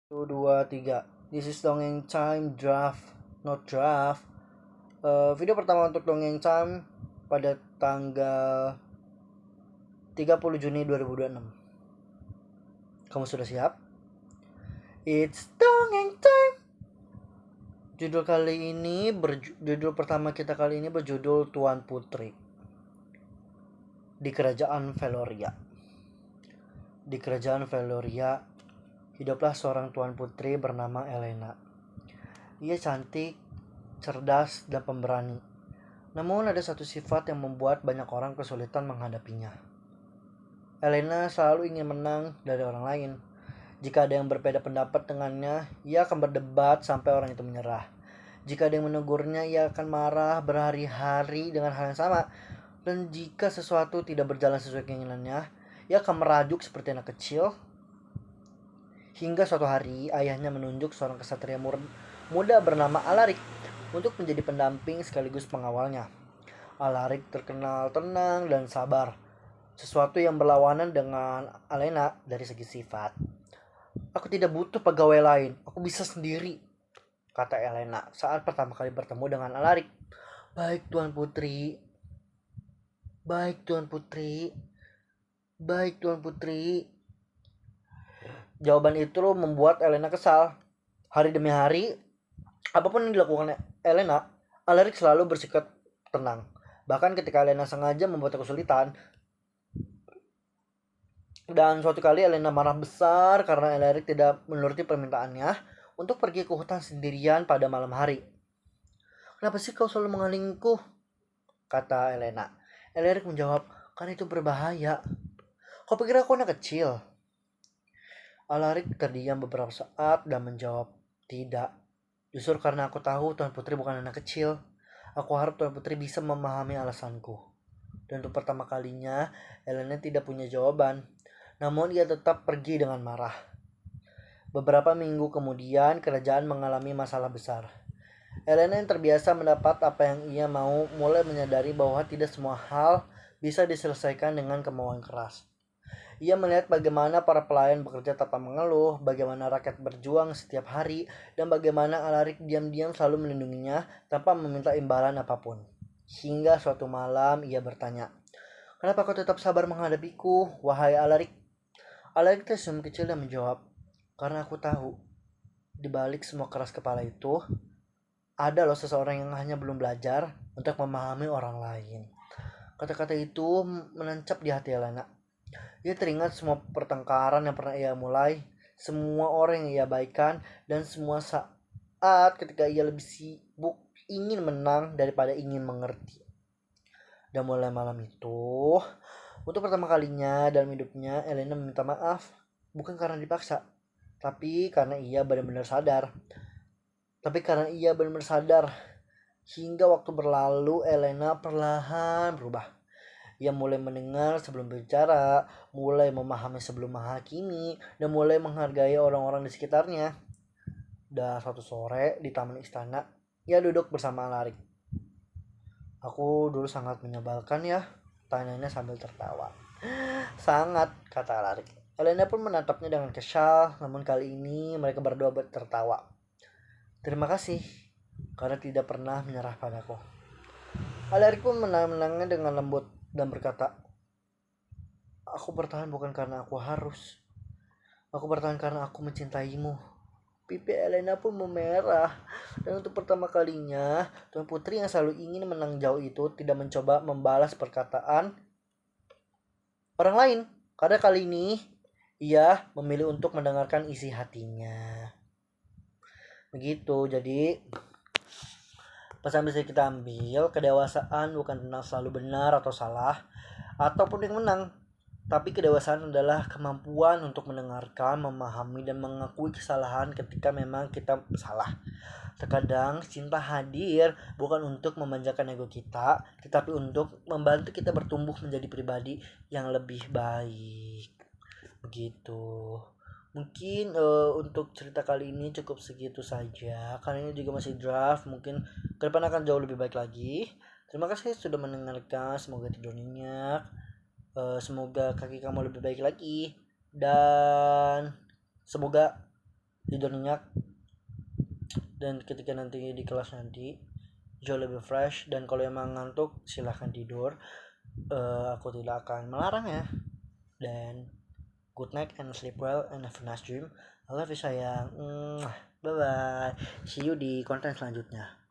Dua, tiga. This is Dongeng Time Draft, not draft. Video pertama untuk Dongeng Time pada tanggal 30 Juni 2026. Kamu sudah siap? It's Dongeng Time. Judul pertama kita kali ini berjudul Tuan Putri. Di Kerajaan Veloria. Di Kerajaan Veloria hiduplah seorang tuan putri bernama Elena. Ia cantik, cerdas, dan pemberani. Namun ada satu sifat yang membuat banyak orang kesulitan menghadapinya. Elena selalu ingin menang dari orang lain. Jika ada yang berbeda pendapat dengannya, ia akan berdebat sampai orang itu menyerah. Jika ada yang menegurnya, ia akan marah berhari-hari dengan hal yang sama. Dan jika sesuatu tidak berjalan sesuai keinginannya, ia akan merajuk seperti anak kecil. Hingga suatu hari, ayahnya menunjuk seorang kesatria muda bernama Alarik untuk menjadi pendamping sekaligus pengawalnya. Alarik terkenal tenang dan sabar, sesuatu yang berlawanan dengan Elena dari segi sifat. "Aku tidak butuh pegawai lain, aku bisa sendiri," kata Elena saat pertama kali bertemu dengan Alarik. "Baik, Tuan Putri. Baik, Tuan Putri. Baik, Tuan Putri." Jawaban itu membuat Elena kesal. Hari demi hari, apapun yang dilakukan Elena, Alarik selalu bersikap tenang. Bahkan ketika Elena sengaja membuat kesulitan. Dan suatu kali Elena marah besar karena Alarik tidak menuruti permintaannya untuk pergi ke hutan sendirian pada malam hari. "Kenapa sih kau selalu mengalingku?" kata Elena. Alarik menjawab, "Karena itu berbahaya. Kau pikir aku anak kecil?" Alarik terdiam beberapa saat dan menjawab, "Tidak. Justru karena aku tahu Tuan Putri bukan anak kecil. Aku harap Tuan Putri bisa memahami alasanku." Dan untuk pertama kalinya, Elena tidak punya jawaban. Namun ia tetap pergi dengan marah. Beberapa minggu kemudian, kerajaan mengalami masalah besar. Elena yang terbiasa mendapat apa yang ia mau mulai menyadari bahwa tidak semua hal bisa diselesaikan dengan kemauan keras. Ia melihat bagaimana para pelayan bekerja tanpa mengeluh, bagaimana rakyat berjuang setiap hari, dan bagaimana Alarik diam-diam selalu melindunginya tanpa meminta imbalan apapun. Hingga suatu malam ia bertanya, "Kenapa kau tetap sabar menghadapiku, wahai Alarik?" Alarik tersenyum kecil dan menjawab, "Karena aku tahu, di balik semua keras kepala itu, ada loh seseorang yang hanya belum belajar untuk memahami orang lain." Kata-kata itu menancap di hati Elena. Dia teringat semua pertengkaran yang pernah ia mulai, semua orang yang ia abaikan, dan semua saat ketika ia lebih sibuk ingin menang daripada ingin mengerti. Dan mulai malam itu, untuk pertama kalinya dalam hidupnya, Elena meminta maaf, bukan karena dipaksa, tapi karena ia benar-benar sadar. Hingga waktu berlalu, Elena perlahan berubah. Ia mulai mendengar sebelum berbicara, mulai memahami sebelum menghakimi, dan mulai menghargai orang-orang di sekitarnya. Dan suatu sore di taman istana, ia duduk bersama Alarik. "Aku dulu sangat menyebalkan ya?" tanyanya sambil tertawa. "Sangat," kata Alarik. Elena pun menatapnya dengan kesal, namun kali ini mereka berdua tertawa. "Terima kasih, karena tidak pernah menyerah padaku." Alarik pun menangnya dengan lembut dan berkata, "Aku bertahan bukan karena aku harus. Aku bertahan karena aku mencintaimu." Pipi Elena pun memerah. Dan untuk pertama kalinya, Tuan Putri yang selalu ingin menang jauh itu tidak mencoba membalas perkataan orang lain. Karena kali ini, ia memilih untuk mendengarkan isi hatinya. Begitu, jadi pesan bisa kita ambil, kedewasaan bukan tentang selalu benar atau salah, ataupun yang menang. Tapi kedewasaan adalah kemampuan untuk mendengarkan, memahami, dan mengakui kesalahan ketika memang kita salah. Terkadang cinta hadir bukan untuk memanjakan ego kita, tetapi untuk membantu kita bertumbuh menjadi pribadi yang lebih baik. Begitu. Mungkin untuk cerita kali ini cukup segitu saja. Karena ini juga masih draft, mungkin ke depan akan jauh lebih baik lagi. Terima kasih sudah mendengarkan. Semoga tidur nyenyak. Semoga kaki kamu lebih baik lagi. Dan semoga tidur nyenyak, dan ketika nanti di kelas nanti jauh lebih fresh. Dan kalau emang ngantuk silahkan tidur, aku tidak akan melarang ya. Dan good night and sleep well and have a nice dream. I love you sayang. Bye bye, see you di konten selanjutnya.